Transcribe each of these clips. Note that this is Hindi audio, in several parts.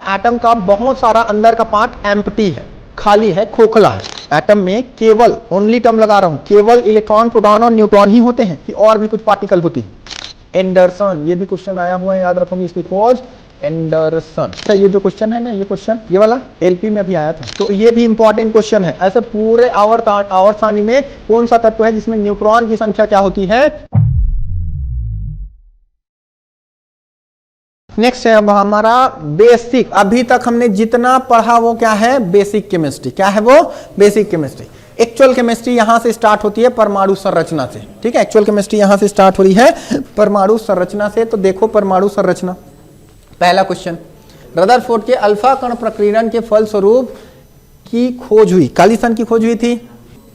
एटम का बहुत सारा अंदर का पार्ट एम्प्टी है, खाली है, खोखला है। एटम में केवल, ओनली टर्म लगा रहा हूं, केवल इलेक्ट्रॉन, प्रोटॉन और न्यूट्रॉन ही होते हैं कि और भी कुछ पार्टिकल होती है। एंडरसन, ये भी क्वेश्चन आया हुआ है, याद रखोगे इसकी खोज एंडरसन। अच्छा, ये जो क्वेश्चन है ना, ये क्वेश्चन ये वाला एलपी में भी आया था, तो ये भी इंपॉर्टेंट क्वेश्चन है। ऐसे पूरे आवर्त सारणी में कौन सा तत्व है जिसमें न्यूट्रॉन की संख्या क्या होती है। नेक्स्ट है अब हमारा बेसिक। अभी तक हमने जितना पढ़ा वो क्या है, बेसिक केमिस्ट्री। क्या है वो, बेसिक केमिस्ट्री। एक्चुअल केमिस्ट्री यहां से स्टार्ट होती है परमाणु संरचना से, ठीक है। एक्चुअल केमिस्ट्री यहां से स्टार्ट हो रही है परमाणु संरचना से। तो देखो परमाणु संरचना, पहला क्वेश्चन, रदरफोर्ड के अल्फा कण प्रकीर्णन के फलस्वरूप की खोज हुई, कालीसन की खोज हुई थी।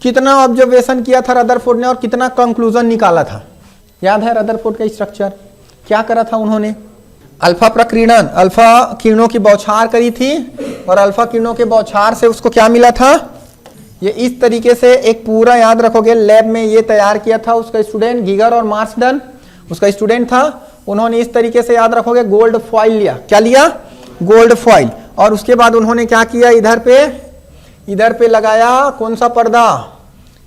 कितना ऑब्जर्वेशन किया था रदरफोर्ड ने और कितना कंक्लूजन निकाला था, याद है रदरफोर्ड का स्ट्रक्चर क्या करा था उन्होंने। अल्फा प्रकीर्णन, अल्फा किरणों की बौछार करी थी और अल्फा किरणों के बौछार से उसको क्या मिला था, ये इस तरीके से एक पूरा, याद रखोगे, लैब में ये तैयार किया था उसका स्टूडेंट गीगर और मार्सडन उसका स्टूडेंट था। उन्होंने इस तरीके से, याद रखोगे, गोल्ड फॉइल लिया। क्या लिया, गोल्ड फॉइल। और उसके बाद उन्होंने क्या किया, इधर पे लगाया कौन सा पर्दा,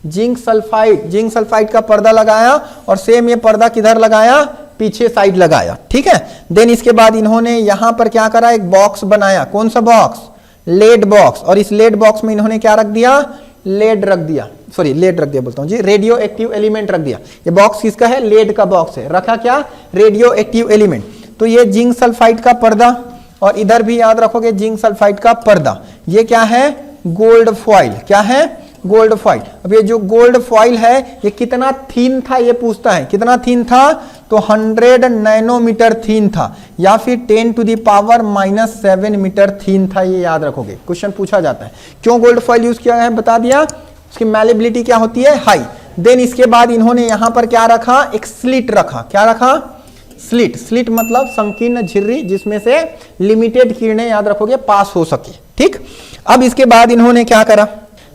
जिंक सल्फाइड का पर्दा लगाया। और सेम ये पर्दा किधर लगाया, पीछे साइड लगाया, ठीक है। देन इसके बाद इन्होंने यहां पर क्या करा, एक बॉक्स बनाया। कौन सा बॉक्स, लेड बॉक्स। और इस लेड बॉक्स में इन्होंने क्या रख दिया, लेड रख दिया बोलता हूं जी, रेडियो एक्टिव एलिमेंट रख दिया। ये बॉक्स किसका है, लेड का बॉक्स है। रखा क्या, रेडियो एक्टिव एलिमेंट। तो ये जिंक सल्फाइड का पर्दा और इधर भी याद रखोगे जिंक सल्फाइड का पर्दा। ये क्या है, गोल्ड फॉइल। क्या है, गोल्ड फॉइल। अब ये जो गोल्ड फॉइल है ये कितना थीन था, ये पूछता है कितना थीन था, तो 100 नैनोमीटर थीन था या फिर 10⁻⁻7 मीटर थीन था। ये याद रखोगे, क्वेश्चन पूछा जाता है। क्यों गोल्ड फॉइल यूज किया है बता दिया, उसकी मैलेबिलिटी क्या होती है, हाई। देन इसके बाद इन्होंने यहां पर क्या रखा, एक स्लिट रखा। क्या रखा, स्लिट मतलब संकीर्ण झिर्री जिसमें से लिमिटेड किरणें, याद रखोगे, पास हो सके, ठीक। अब इसके बाद इन्होंने क्या करा,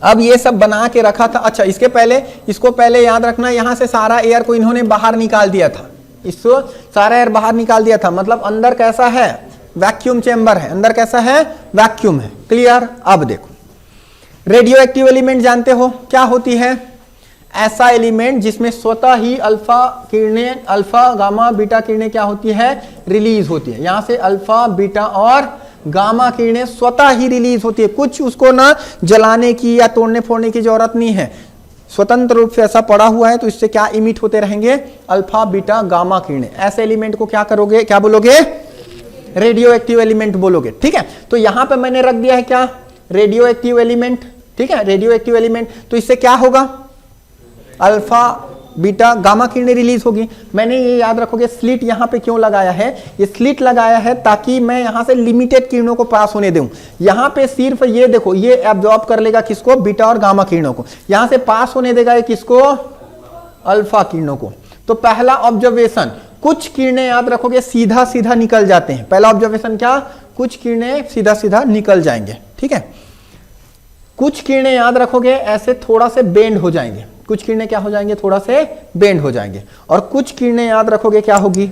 अब ये सब बना के रखा था। अच्छा, इसको पहले याद रखना, यहां से सारा एयर को इन्होंने बाहर निकाल दिया था। इसको सारा एयर बाहर निकाल दिया था, मतलब अंदर कैसा है, वैक्यूम चेंबर है। अंदर कैसा है, वैक्यूम है। क्लियर। अब देखो, रेडियो एक्टिव एलिमेंट जानते हो क्या होती है, ऐसा एलिमेंट जिसमें स्वतः ही अल्फा किरणें, अल्फा गामा बीटा किरणें क्या होती है, रिलीज होती है। यहां से अल्फा बीटा और गामा किरणें स्वतः ही रिलीज होती है, कुछ उसको ना जलाने की या तोड़ने फोड़ने की जरूरत नहीं है, स्वतंत्र रूप से ऐसा पड़ा हुआ है। तो इससे क्या इमिट होते रहेंगे, अल्फा बीटा गामा किरणें। ऐसे एलिमेंट को क्या करोगे, क्या बोलोगे, रेडियो एक्टिव एलिमेंट बोलोगे, ठीक है। तो यहां पे मैंने रख दिया है क्या, रेडियो एक्टिव एलिमेंट, ठीक है, रेडियो एक्टिव एलिमेंट। तो इससे क्या होगा, अल्फा बीटा गामा किरणें रिलीज होगी। मैंने ये याद रखोगे स्लिट यहां पे क्यों लगाया है, ये स्लिट लगाया है ताकि मैं यहां से लिमिटेड किरणों को पास होने दूं। यहां पे सिर्फ ये देखो, ये एब्जॉर्ब कर लेगा किसको, बीटा और गामा किरणों को। यहां से पास होने देगा ये किसको, अल्फा किरणों को। तो पहला ऑब्जर्वेशन, कुछ किरणें याद रखोगे सीधा सीधा निकल जाते हैं। पहला ऑब्जर्वेशन क्या, कुछ किरणें सीधा सीधा निकल जाएंगे, ठीक है। कुछ किरणें याद रखोगे ऐसे थोड़ा से बेंड हो जाएंगे, कुछ किरणें क्या हो जाएंगे, थोड़ा से बेंड हो जाएंगे। और कुछ किरणें याद रखोगे क्या होगी,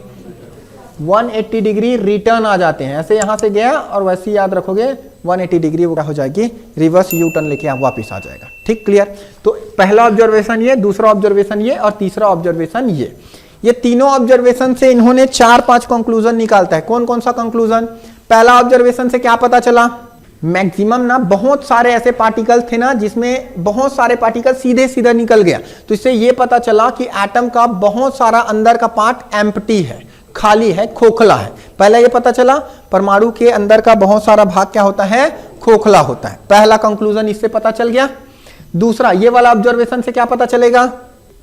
180 डिग्री रिटर्न आ जाते हैं। ऐसे यहां से गया और वैसे याद रखोगे 180 डिग्री वो क्या हो जाएगी, रिवर्स यू टर्न लेके वापिस आ जाएगा, ठीक। क्लियर। तो पहला ऑब्जर्वेशन ये, दूसरा ऑब्जर्वेशन ये और तीसरा ऑब्जर्वेशन ये तीनों ऑब्जर्वेशन से इन्होंने 4-5 कंक्लूजन निकालता है। कौन कौन सा कंक्लूजन, पहला ऑब्जर्वेशन से क्या पता चला, मैक्सिमम ना बहुत सारे ऐसे पार्टिकल थे ना जिसमें बहुत सारे पार्टिकल सीधे सीधे निकल गया। तो इससे यह पता चला कि एटम का बहुत सारा अंदर का पार्ट एम्प्टी है, खाली है, खोखला है। पहला ये पता चला परमाणु के अंदर का बहुत सारा भाग क्या होता है, खोखला होता है। पहला कंक्लूजन इससे पता चल गया। दूसरा ये वाला ऑब्जर्वेशन से क्या पता चलेगा,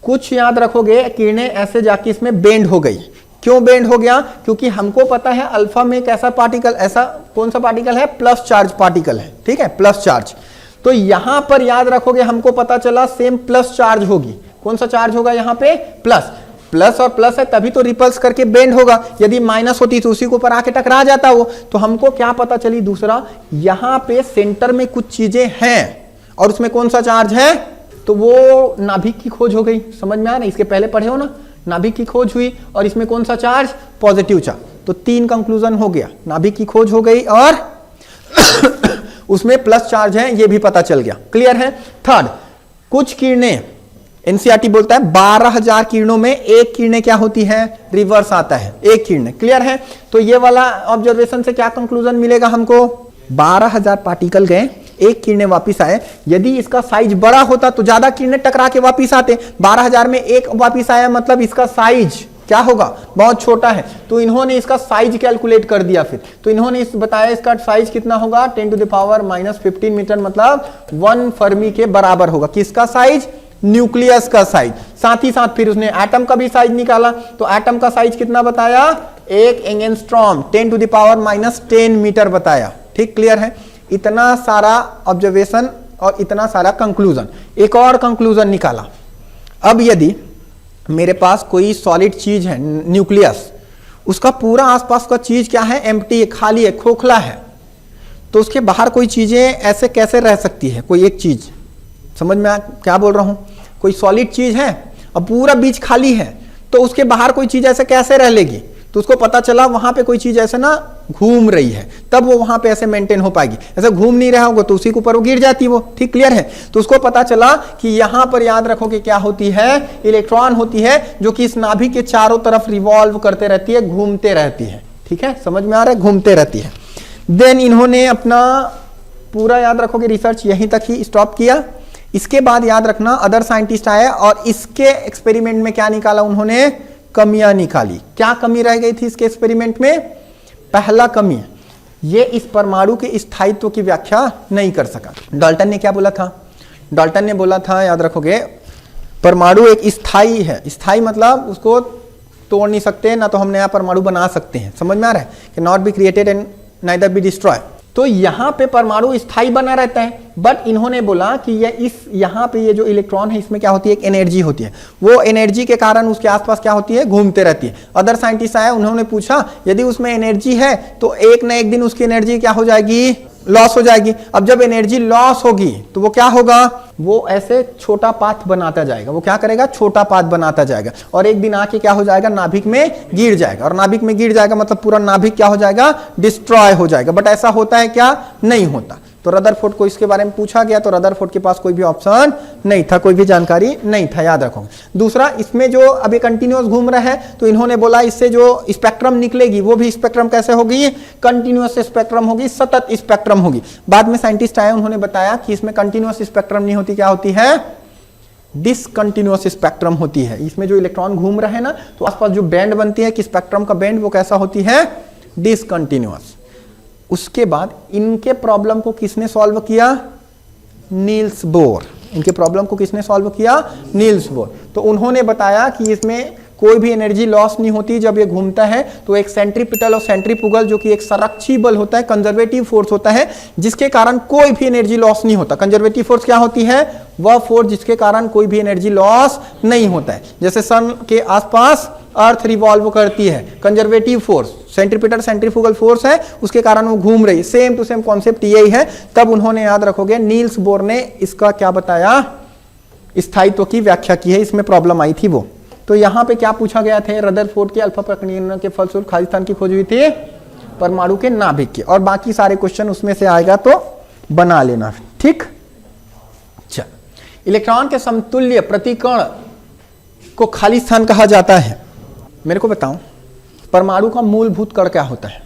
कुछ याद रखोगे किरणें ऐसे जाके इसमें बेंड हो गई। क्यों बेंड हो गया, क्योंकि हमको पता है अल्फा में एक ऐसा पार्टिकल, ऐसा कौन सा पार्टिकल है, प्लस चार्ज पार्टिकल है, ठीक है, प्लस चार्ज। तो यहां पर याद रखोगे हमको पता चला सेम प्लस चार्ज होगी। कौन सा चार्ज होगा यहाँ पे, प्लस। प्लस और प्लस है तभी तो रिपल्स करके बेंड होगा, यदि माइनस होती तो उसी के ऊपर आके टकरा जाता वो। तो हमको क्या पता चली, दूसरा यहाँ पे सेंटर में कुछ चीजें हैं और उसमें कौन सा चार्ज है, तो वो नाभिक की खोज हो गई। समझ में आ रहा है, इसके पहले पढ़े हो ना, नाभिक की खोज हुई और इसमें कौन सा चार्ज, पॉजिटिव चार्ज। तो 3 कंक्लूजन हो गया, नाभिक की खोज हो गई और उसमें प्लस चार्ज है, ये भी पता चल गया। क्लियर है। थर्ड, कुछ किरणें, एनसीईआरटी बोलता है 12,000 किरणों में एक किरणें क्या होती है, रिवर्स आता है, एक किरणें। क्लियर है। तो ये वाला ऑब्जर्वेशन से क्या कंक्लूजन मिलेगा हमको, 12,000 पार्टिकल गए, एक किरणें वापिस आए। यदि इसका साइज बड़ा होता तो ज्यादा किरणें टकरा के वापिस आते, 12,000 में एक वापिस आया, मतलब इसका साइज क्या होगा, बहुत छोटा है। तो इन्होंने इसका साइज कैलकुलेट कर दिया फिर, तो इन्होंने बताया इसका साइज कितना होगा, 10⁻⁻15 मीटर, मतलब 1 फर्मी के बराबर होगा। किसका साइज, न्यूक्लियस का साइज। साथ ही साथ फिर उसने एटम का भी साइज निकाला, तो एटम का साइज कितना बताया, 1 एंगस्ट्रॉम, 10⁻10 मीटर बताया। ठीक, क्लियर है। इतना सारा ऑब्जर्वेशन और इतना सारा कंक्लूजन। एक और कंक्लूजन निकाला, अब यदि मेरे पास कोई सॉलिड चीज है, न्यूक्लियस, उसका पूरा आसपास का चीज क्या है, एम्प्टी है, खाली है, खोखला है, तो उसके बाहर कोई चीजें ऐसे कैसे रह सकती है, कोई एक चीज, समझ में क्या बोल रहा हूं, कोई सॉलिड चीज है और पूरा बीच खाली है, तो उसके बाहर कोई चीज ऐसे कैसे रह लेगी। तो उसको पता चला वहां पे कोई चीज ऐसे ना घूम रही है, तब वो वहां पे ऐसे मेंटेन हो पाएगी। ऐसे घूम नहीं रहा होगा तो उसी के ऊपर वो गिर जाती वो। ठीक, क्लियर है। तो उसको पता चला कि यहां पर याद रखो कि क्या होती है, इलेक्ट्रॉन होती है जो कि इस नाभिक के चारों तरफ रिवॉल्व करते रहती है, घूमते रहती है। ठीक है, समझ में आ रहा है, घूमते रहती है। देन इन्होंने अपना पूरा याद रखोगे रिसर्च यहीं तक ही स्टॉप किया। इसके बाद याद रखना अदर साइंटिस्ट आए और इसके एक्सपेरिमेंट में क्या निकाला उन्होंने, कमियां निकाली। क्या कमी रह गई थी इसके एक्सपेरिमेंट में, पहला कमी, ये इस परमाणु के स्थायित्व की व्याख्या नहीं कर सका। डाल्टन ने क्या बोला था, डाल्टन ने बोला था याद रखोगे, परमाणु एक स्थायी है। स्थायी मतलब उसको तोड़ नहीं सकते, ना तो हम नया परमाणु बना सकते हैं। समझ में आ रहा है कि not be created and neither be destroy. तो यहां पे परमाणु स्थायी बना रहता है, बट इन्होंने बोला कि यहां पे ये जो इलेक्ट्रॉन है इसमें क्या होती है, एक एनर्जी होती है, वो एनर्जी के कारण उसके आसपास क्या होती है, घूमते रहती है। अदर साइंटिस्ट आए, उन्होंने पूछा यदि उसमें एनर्जी है तो एक ना एक दिन उसकी एनर्जी क्या हो जाएगी, लॉस हो जाएगी। अब जब एनर्जी लॉस होगी तो वो क्या होगा, वो ऐसे छोटा पाथ बनाता जाएगा। वो क्या करेगा, छोटा पाथ बनाता जाएगा और एक दिन आके क्या हो जाएगा, नाभिक में गिर जाएगा। और नाभिक में गिर जाएगा मतलब पूरा नाभिक क्या हो जाएगा, डिस्ट्रॉय हो जाएगा। बट ऐसा होता है क्या, नहीं होता। तो रदरफोर्ड को इसके बारे में पूछा गया तो रदरफोर्ड के पास कोई भी ऑप्शन नहीं था, कोई भी जानकारी नहीं था, याद रखो। दूसरा, इसमें जो अभी कंटिन्यूअस घूम रहा है तो इन्होंने बोला इससे जो स्पेक्ट्रम निकलेगी वो भी स्पेक्ट्रम कैसे होगी, कंटिन्यूअस स्पेक्ट्रम होगी, सतत स्पेक्ट्रम होगी। बाद में साइंटिस्ट आए, उन्होंने बताया कि इसमें कंटिन्यूअस स्पेक्ट्रम नहीं होती, क्या होती है, डिसकंटिन्यूअस स्पेक्ट्रम होती है। इसमें जो इलेक्ट्रॉन घूम रहे हैं ना, तो आसपास जो बैंड बनती है कि स्पेक्ट्रम का बैंड, वो कैसा होती है, डिसकंटिन्यूअस। उसके बाद इनके प्रॉब्लम को किसने सॉल्व किया, नील्स बोर। इनके प्रॉब्लम को किसने सॉल्व किया, नील्स बोर। तो उन्होंने बताया कि इसमें कोई भी एनर्जी लॉस नहीं होती जब ये घूमता है। तो एक सेंट्रीपिटल और सेंट्रीफुगल जो कि एक संरक्षी बल होता है, कंजर्वेटिव फोर्स होता है, जिसके कारण कोई भी एनर्जी लॉस नहीं होता। कंजर्वेटिव फोर्स क्या होती है, वह फोर्स जिसके कारण कोई भी एनर्जी लॉस नहीं होता है। जैसे सन के आसपास अर्थ रिवॉल्व करती है, conservative force, centripetal centrifugal force है, उसके कारण वो घूम रही है। सेम टू सेम कॉन्सेप्ट यही है। तब उन्होंने याद रखोगे नील्स बोर ने इसका क्या बताया, स्थायित्व की व्याख्या की है, इसमें प्रॉब्लम आई थी वो। तो यहां पे क्या पूछा गया था, रदरफोर्ड के अल्फा प्रकीर्णन के फलस्वरूप खालिस्तान की खोज हुई थी, परमाणु के नाभिक की। और बाकी सारे क्वेश्चन उसमें से आएगा तो बना लेना, ठीक। अच्छा, इलेक्ट्रॉन के समतुल्य प्रतिकण को खालिस्तान कहा जाता है। मेरे को बताओ, परमाणु का मूलभूत कण क्या होता है,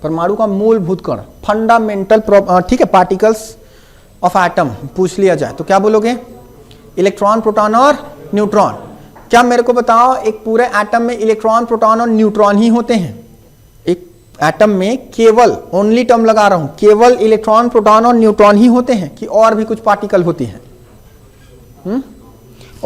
परमाणु का मूलभूत कण, फंडामेंटल, ठीक है, पार्टिकल्स ऑफ एटम पूछ लिया जाए तो क्या बोलोगे, इलेक्ट्रॉन, प्रोटॉन और न्यूट्रॉन। क्या मेरे को बताओ, एक पूरे एटम में इलेक्ट्रॉन, प्रोटॉन और न्यूट्रॉन ही होते हैं? एक एटम में केवल, ओनली टर्म लगा रहा हूं, केवल इलेक्ट्रॉन, प्रोटॉन और न्यूट्रॉन ही होते हैं कि और भी कुछ पार्टिकल होती हैं?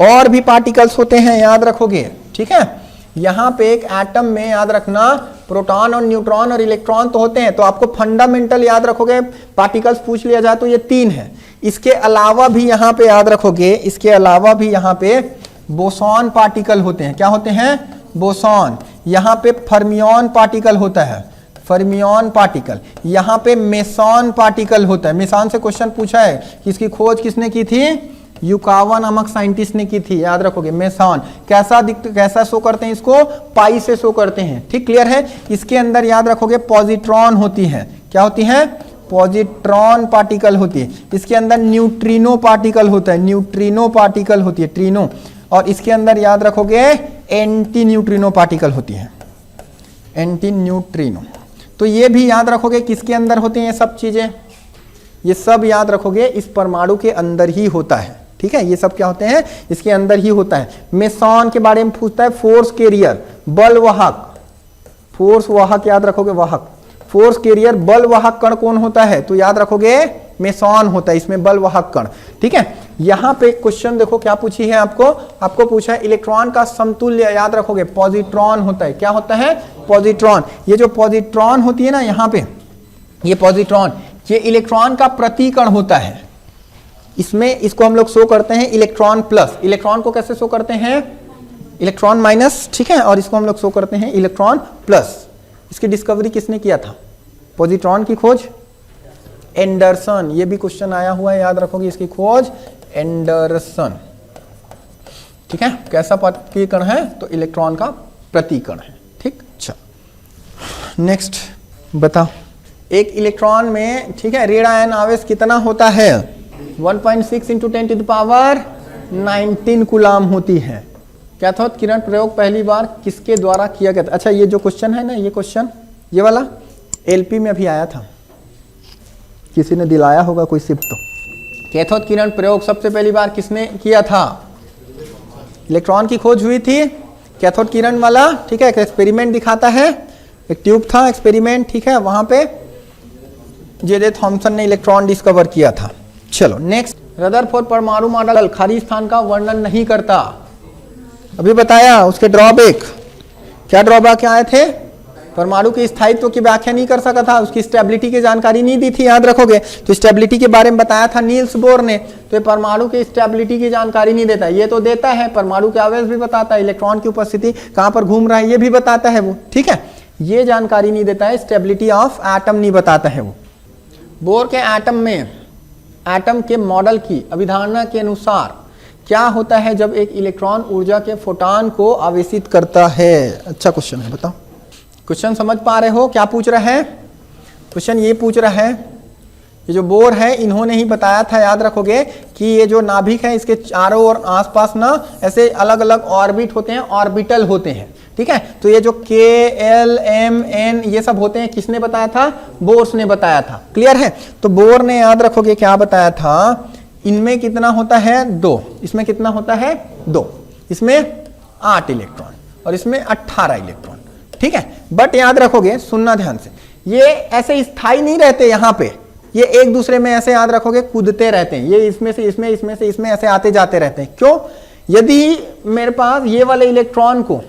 और भी पार्टिकल्स होते हैं, याद रखोगे, ठीक है। यहां पे एक एटम में याद रखना, प्रोटॉन और न्यूट्रॉन और इलेक्ट्रॉन तो होते हैं। तो आपको फंडामेंटल याद रखोगे, पार्टिकल्स पूछ लिया जाए तो ये 3 है। इसके अलावा भी यहां पे याद रखोगे, इसके अलावा भी यहां पे बोसॉन पार्टिकल होते हैं। क्या होते हैं, बोसॉन। यहां पे फर्मियन पार्टिकल होता है, फर्मियन पार्टिकल। यहां पे मेसॉन पार्टिकल होता है। मेसॉन से क्वेश्चन पूछा है कि इसकी खोज किसने की थी, युकावा नामक साइंटिस्ट ने की थी, याद रखोगे। मेसॉन कैसा शो करते हैं इसको, पाई से शो करते हैं, ठीक, क्लियर है। इसके अंदर याद रखोगे पॉजिट्रॉन होती है। क्या होती हैं? पॉजिट्रॉन पार्टिकल होती है। इसके अंदर न्यूट्रिनो पार्टिकल होता है, न्यूट्रिनो पार्टिकल होती है, ट्रिनो। और इसके अंदर याद रखोगे एंटी न्यूट्रिनो पार्टिकल होती है, एंटी न्यूट्रिनो। तो ये भी याद रखोगे किसके अंदर होते हैं ये सब चीजें, ये सब याद रखोगे इस परमाणु के अंदर ही होता है। ठीक है, ये सब क्या होते हैं? इसके अंदर ही होता है। मेसॉन के बारे में पूछता है, फोर्स कैरियर, बल वाहक, फोर्स वाहक याद रखोगे, वाहक, फोर्स कैरियर, बल वाहक कण कौन होता है? तो याद रखोगे मेसॉन होता है, इसमें बल वाहक कण। ठीक है, यहां पे क्वेश्चन देखो क्या पूछी है आपको पूछा है इलेक्ट्रॉन का समतुल्य, याद रखोगे पॉजिट्रॉन होता है। क्या होता है? पॉजिट्रॉन। ये जो पॉजिट्रॉन होती है ना यहां पे, ये पॉजिट्रॉन, ये इलेक्ट्रॉन का प्रतिकण होता है। इसमें इसको हम लोग शो करते हैं इलेक्ट्रॉन प्लस। इलेक्ट्रॉन को कैसे शो करते हैं? Electron minus. ठीक है, और इसको हम लोग शो करते हैं इलेक्ट्रॉन प्लस। इसकी डिस्कवरी किसने किया था? पॉजिट्रॉन की खोज एंडरसन। ये भी क्वेश्चन आया हुआ है, याद रखोगे इसकी खोज एंडरसन। ठीक है, कैसा प्रतिकण है? तो इलेक्ट्रॉन का प्रतिकण है। ठीक, चलो नेक्स्ट बताओ। एक इलेक्ट्रॉन में, ठीक है, ऋण आयन आवेश कितना होता है? 1.6 × 10⁻19 कूलाम होती है। कैथोड किरण प्रयोग पहली बार किसके द्वारा किया गया था? अच्छा, ये जो क्वेश्चन है ना, ये क्वेश्चन, ये वाला एलपी में अभी आया था, किसी ने दिलाया होगा कोई सिर्फ। तो कैथोड किरण प्रयोग सबसे पहली बार किसने किया था? इलेक्ट्रॉन की खोज हुई थी, कैथोड किरण वाला। ठीक है, एक एक्सपेरिमेंट दिखाता है, एक ट्यूब था, एक्सपेरिमेंट। ठीक है, वहां पे जे थॉमसन ने इलेक्ट्रॉन डिस्कवर किया था। चलो नेक्स्ट, रदरफोर्ड परमाणु मॉडल खाली स्थान का वर्णन नहीं करता। अभी बताया उसके ड्रॉबैक, क्या ड्रॉबैक आए थे? परमाणु के स्थायित्व की व्याख्या नहीं कर सका था, उसकी स्टेबिलिटी की जानकारी नहीं दी थी, याद रखोगे। तो स्टेबिलिटी के बारे में बताया था नील्स बोर ने। तो ये परमाणु की स्टेबिलिटी की जानकारी नहीं देता, ये तो देता है, परमाणु के आवेश भी बताता है, इलेक्ट्रॉन की उपस्थिति कहां पर घूम रहा है ये भी बताता है वो। ठीक है, ये जानकारी नहीं देता है, स्टेबिलिटी ऑफ एटम नहीं बताता है वो। बोर के एटम में, एटम के मॉडल की अभिधारणा के अनुसार क्या होता है जब एक इलेक्ट्रॉन ऊर्जा के फोटॉन को आवेशित करता है? अच्छा क्वेश्चन है, बताओ। क्वेश्चन समझ पा रहे हो? क्या पूछ रहा है क्वेश्चन? ये पूछ रहा है, ये जो बोर है इन्होंने ही बताया था, याद रखोगे, कि ये जो नाभिक है इसके चारों ओर आसपास ना ऐसे अलग अलग ऑर्बिट होते हैं, ऑर्बिटल होते हैं। ठीक है, तो ये जो K, L, M, N ये सब होते हैं, किसने बताया था? बोर्स ने बताया था। क्लियर है? तो बोर ने, याद रखोगे, क्या बताया था? इनमें कितना होता है? 2। इसमें कितना होता है? 2। इसमें 8 इलेक्ट्रॉन और इसमें 18 इलेक्ट्रॉन। ठीक है, बट याद रखोगे, सुनना ध्यान से, ये ऐसे स्थायी नहीं रहते यहां पे, ये एक दूसरे में ऐसे, याद रखोगे, कूदते रहते हैं। ये इसमें से इसमें, इसमें से इसमें ऐसे आते जाते रहते हैं। क्यों? यदि मेरे पास ये वाले इलेक्ट्रॉन को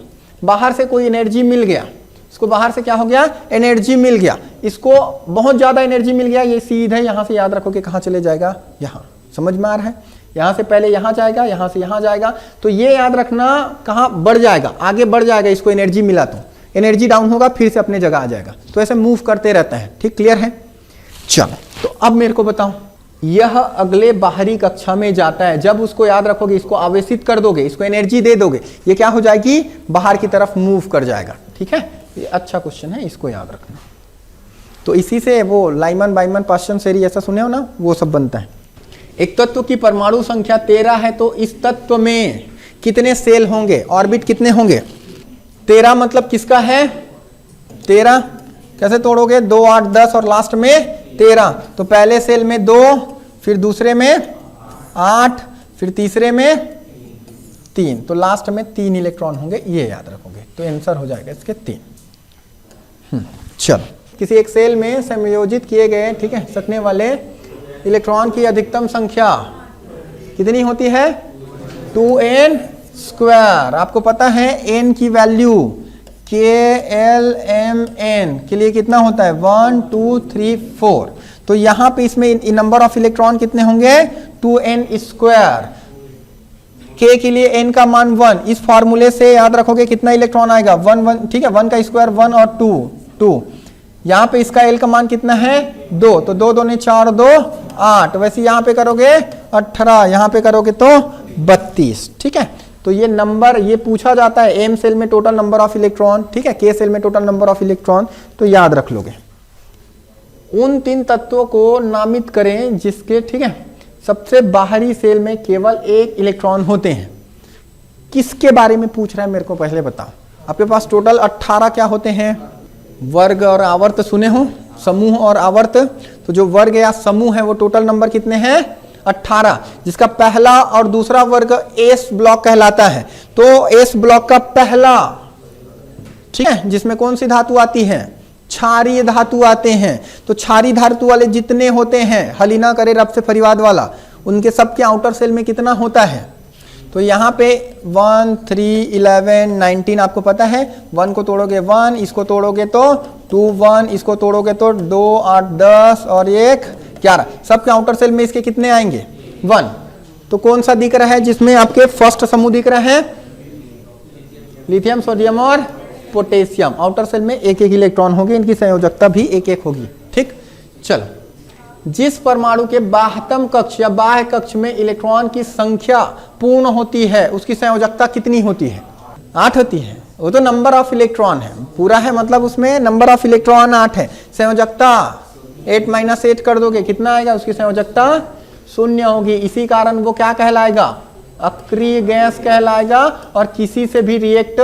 बाहर से कोई एनर्जी मिल गया, इसको बाहर से क्या हो गया? एनर्जी मिल गया, इसको बहुत ज्यादा एनर्जी मिल गया, ये सीधे यहां से, याद रखोगे, कहां चले जाएगा? यहां। समझ में आ रहा है? यहां से पहले यहां जाएगा, यहां से यहां जाएगा, तो ये याद रखना कहां बढ़ जाएगा? आगे बढ़ जाएगा, इसको एनर्जी मिला तो एनर्जी डाउन होगा, फिर से अपने जगह आ जाएगा। तो ऐसे मूव करते रहता है। ठीक, क्लियर है? चलो, तो अब मेरे को बताओ, यह अगले बाहरी कक्षा में जाता है, जब उसको, याद रखोगे, इसको आवेशित कर दोगे, इसको एनर्जी दे दोगे, ये क्या हो जाएगी? बाहर की तरफ मूव कर जाएगा। ठीक है, ये अच्छा क्वेश्चन है, इसको याद रखना। तो इसी से वो लाइमन बाइमन पाश्चन सेरी ऐसा सुने हो ना, वो सब बनता है। एक तत्व की परमाणु संख्या 13 है, तो इस तत्व में कितने सेल होंगे? ऑर्बिट कितने होंगे? 13 मतलब किसका है? 13 कैसे तोड़ोगे? 2, 8, 10 और लास्ट में 13। तो पहले सेल में 2, फिर दूसरे में 8, फिर तीसरे में 3, तो लास्ट में 3 इलेक्ट्रॉन होंगे, ये याद रखोगे। तो आंसर हो जाएगा इसके 3। चलो, किसी एक सेल में संयोजित किए गए, ठीक है, सकने वाले इलेक्ट्रॉन की अधिकतम संख्या कितनी होती है? 2n²। आपको पता है n की वैल्यू KLMN के लिए कितना होता है? 1, 2, 3, 4। तो यहां पे इसमें नंबर ऑफ इलेक्ट्रॉन कितने होंगे? 2n²। K के लिए n का मान 1, इस फॉर्मूले से याद रखोगे कितना इलेक्ट्रॉन आएगा? 1, 1। ठीक है, 1 का स्क्वायर 1 और 2। यहां पे इसका L का मान कितना है? 2। तो 2 दूनी 4, 2 8। वैसे यहां पे करोगे 18, यहां पे करोगे तो 32। ठीक है, तो ये नंबर, ये पूछा जाता है M सेल में टोटल नंबर ऑफ इलेक्ट्रॉन, ठीक है, K सेल में टोटल नंबर ऑफ इलेक्ट्रॉन, तो याद रख लोगे। उन 3 तत्वों को नामित करें जिसके, ठीक है, सबसे बाहरी सेल में केवल एक इलेक्ट्रॉन होते हैं। किसके बारे में पूछ रहा है मेरे को पहले बताओ। आपके पास टोटल 18 क्या होते हैं, वर्ग और आवर्त सुने हो, समूह और आवर्त। तो जो वर्ग या समूह है वो टोटल नंबर कितने हैं, 18, जिसका पहला और दूसरा वर्ग एस ब्लॉक कहलाता है। तो एस ब्लॉक का पहला, ठीक है, जिसमें कौन सी धातु आती है, क्षारीय धातु आते हैं। तो क्षारीय धातु वाले जितने होते हैं, हलिना करे रब से परिवाद वाला, उनके सबके आउटर सेल में कितना होता है। तो यहाँ पे 1, 3, 11, 19 आपको पता है। 1 को तोड़ोगे 1, इसको तोड़ोगे तो 2, 1, इसको तोड़ोगे तो 2, 8, 10 और 1, 11। सबके आउटर सेल में इसके कितने आएंगे, 1। तो कौन सा दिख रहा है जिसमें आपके फर्स्ट समूह दिख रहा है, लिथियम, सोडियम और पोटेशियम। आउटर सेल में एक एक इलेक्ट्रॉन होंगे, इनकी संयोजकता भी एक एक होगी। ठीक, चलो, जिस परमाणु के बाह्यतम कक्ष या बाह्य कक्ष में इलेक्ट्रॉन की संख्या पूर्ण होती है उसकी संयोजकता कितनी होती है, 8 होती है। वो तो नंबर ऑफ इलेक्ट्रॉन है, पूरा है मतलब उसमें नंबर ऑफ इलेक्ट्रॉन 8 है। संयोजकता 8 - 8 कर दोगे कितना आएगा, उसकी संयोजकता 0 होगी। इसी कारण वो क्या कहलाएगा, अक्रिय गैस कहलाएगा और किसी से भी रिएक्ट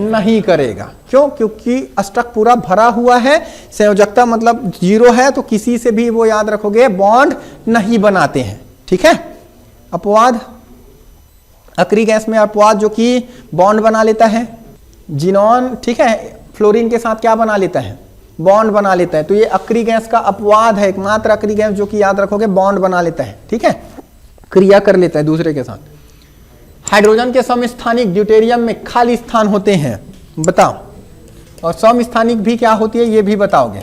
नहीं करेगा। क्यों, क्योंकि अष्टक पूरा भरा हुआ है, संयोजकता मतलब 0 है, तो किसी से भी वो याद रखोगे बॉन्ड नहीं बनाते हैं। ठीक है, अपवाद, अक्रिय गैस में अपवाद जो कि बॉन्ड बना लेता है, जिनॉन, ठीक है, फ्लोरीन के साथ क्या बना लेता है, बॉन्ड बना लेता है। तो ये अक्रिय गैस का अपवाद है, एकमात्र अक्रिय गैस जो कि याद रखोगे बॉन्ड बना लेता है। ठीक है, क्रिया कर लेता है दूसरे के साथ। हाइड्रोजन के समस्थानिक ड्यूटेरियम में खाली स्थान होते हैं, बताओ। और समस्थानिक भी क्या होती है ये भी बताओगे,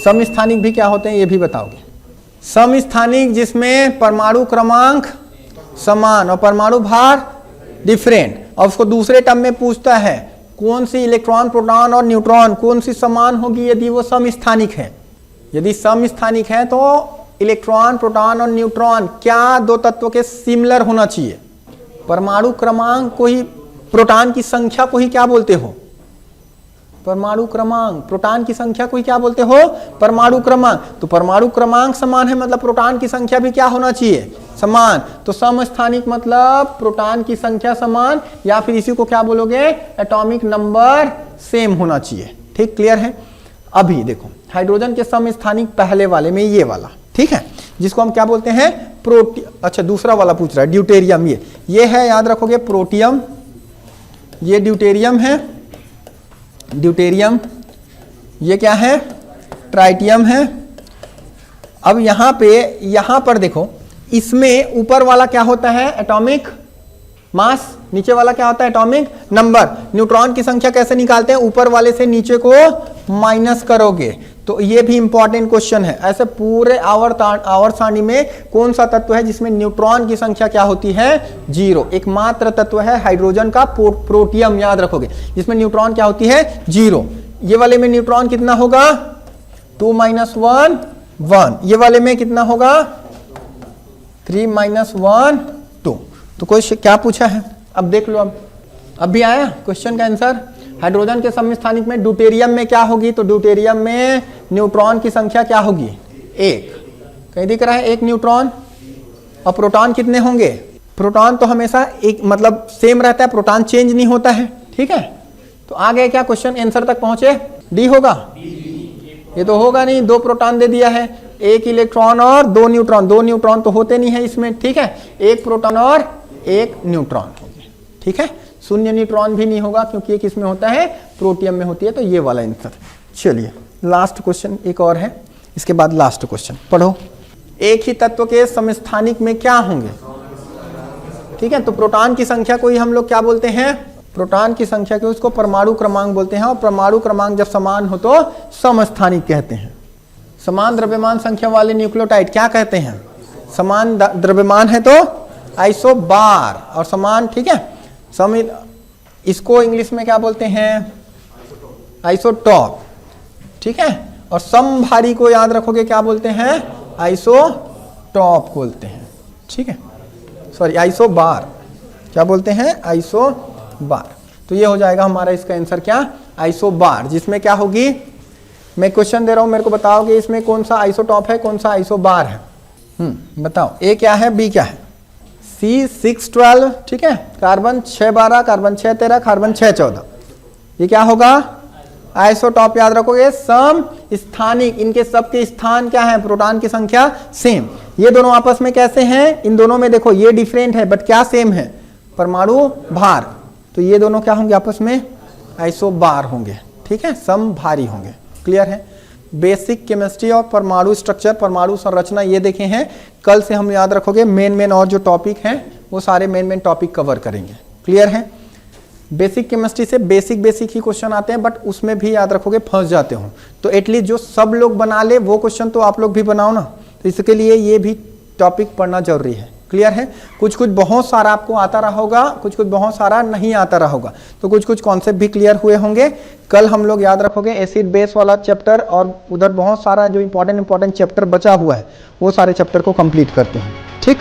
समस्थानिक भी क्या होते हैं ये भी बताओगे। समस्थानिक जिसमें परमाणु क्रमांक समान और परमाणु भार डिफरेंट, और उसको दूसरे टर्म में पूछता है कौन सी इलेक्ट्रॉन, प्रोटॉन और न्यूट्रॉन कौन सी समान होगी यदि वो समस्थानिक है। यदि समस्थानिक है तो इलेक्ट्रॉन, प्रोटॉन और न्यूट्रॉन क्या दो तत्वों के सिमिलर होना चाहिए। परमाणु क्रमांक को ही, प्रोटॉन की संख्या को ही क्या बोलते हो, परमाणु क्रमांक। प्रोटॉन की संख्या को ही क्या बोलते हो, परमाणु क्रमांक। तो परमाणु क्रमांक समान है मतलब प्रोटॉन की संख्या भी क्या होना चाहिए, समान। तो समस्थानिक मतलब प्रोटॉन की संख्या समान, या फिर इसी को क्या बोलोगे, एटॉमिक नंबर सेम होना चाहिए। ठीक, क्लियर है। अभी देखो हाइड्रोजन के समस्थानिक पहले वाले में ये वाला, ठीक है, जिसको हम क्या बोलते हैं, अच्छा दूसरा वाला पूछ रहा है ड्यूटेरियम। ये है, याद रखोगे, प्रोटियम, ये ड्यूटेरियम है, ड्यूटेरियम, ये क्या है, ट्राइटियम है। अब यहां पर देखो, इसमें ऊपर वाला क्या होता है, एटॉमिक मास, नीचे वाला क्या होता है, एटॉमिक नंबर। न्यूट्रॉन की संख्या कैसे निकालते हैं, ऊपर वाले से नीचे को माइनस करोगे। तो ये भी इंपॉर्टेंट क्वेश्चन है। ऐसे पूरे आवर्त सारणी में कौन सा तत्व है जिसमें न्यूट्रॉन की संख्या क्या होती है, 0। एकमात्र तत्व है हाइड्रोजन का प्रोटियम, याद रखोगे, जिसमें न्यूट्रॉन क्या होती है, 0। ये वाले में न्यूट्रॉन कितना होगा, 2 - 1 1। ये वाले में कितना होगा, 3 - 1 2। तो कोई क्या पूछा है, अब देख लो। अब भी आया क्वेश्चन का आंसर। हाइड्रोजन के समस्थानिक में ड्यूटेरियम में क्या होगी, तो ड्यूटेरियम में न्यूट्रॉन की संख्या क्या होगी, 1। कहीं दिख रहा है 1 न्यूट्रॉन। और प्रोटॉन कितने होंगे, प्रोटॉन तो हमेशा एक मतलब सेम रहता है, प्रोटॉन चेंज नहीं होता है। ठीक है, तो आ गए क्या, क्वेश्चन आंसर तक पहुंचे। डी होगा, ये तो होगा नहीं, 2 प्रोटॉन दे दिया है, 1 इलेक्ट्रॉन और 2 न्यूट्रॉन। 2 न्यूट्रॉन तो होते नहीं है इसमें। ठीक है, 1 प्रोटॉन और 1 न्यूट्रॉन होगी। ठीक है, 0 न्यूट्रॉन भी नहीं होगा क्योंकि ये किसमें होता है, प्रोटियम में होती है। तो ये वाला आंसर। चलिए लास्ट क्वेश्चन एक और है, इसके बाद लास्ट क्वेश्चन पढ़ो। एक ही तत्व के समस्थानिक में क्या होंगे, ठीक है, तो प्रोटॉन की संख्या को ही हम लोग क्या बोलते हैं, प्रोटॉन की संख्या को उसको परमाणु क्रमांक बोलते हैं। और परमाणु क्रमांक जब समान हो तो समस्थानिक कहते हैं। समान द्रव्यमान संख्या वाले न्यूक्लियोटाइड क्या कहते हैं, समान द्रव्यमान है तो आइसोबार। और समान, ठीक है, इसको इंग्लिश में क्या बोलते हैं, आइसोटॉप। ठीक है, और समभारी को याद रखोगे क्या बोलते हैं, आइसोटॉप बोलते हैं। ठीक है, सॉरी आइसोबार, क्या बोलते हैं, आइसोबार। तो ये हो जाएगा हमारा इसका आंसर क्या, आइसोबार, जिसमें क्या होगी, मैं क्वेश्चन दे रहा हूं, मेरे को बताओ कि इसमें कौन सा आइसोटॉप है, कौन सा आइसोबार है। बताओ ए क्या है, बी क्या है। C612, ठीक है, कार्बन 612, कार्बन 613, कार्बन 614, ये क्या होगा, आइसोटॉप। याद रखोगे सम स्थानिक, इनके सबके स्थान क्या है, प्रोटॉन की संख्या सेम। ये दोनों आपस में कैसे हैं, इन दोनों में देखो ये डिफरेंट है बट क्या सेम है, परमाणु भार। तो ये दोनों क्या होंगे, आपस में आइसोबार होंगे, ठीक है, सम भारी होंगे। क्लियर है। बेसिक केमिस्ट्री और परमाणु स्ट्रक्चर, परमाणु संरचना ये देखे हैं। कल से हम याद रखोगे मेन और जो टॉपिक हैं वो सारे मेन टॉपिक कवर करेंगे। क्लियर है। बेसिक केमिस्ट्री से बेसिक ही क्वेश्चन आते हैं बट उसमें भी याद रखोगे फंस जाते हो, तो एटलीस्ट जो सब लोग बना ले वो क्वेश्चन तो आप लोग भी बनाओ ना, तो इसके लिए ये भी टॉपिक पढ़ना जरूरी है। क्लियर है। कुछ बहुत सारा आपको आता रहा होगा, कुछ बहुत सारा नहीं आता रहा होगा, तो कुछ कॉन्सेप्ट भी क्लियर हुए होंगे। कल हम लोग याद रखोगे एसिड बेस वाला चैप्टर और उधर बहुत सारा जो इंपॉर्टेंट चैप्टर बचा हुआ है वो सारे चैप्टर को कंप्लीट करते हैं। ठीक।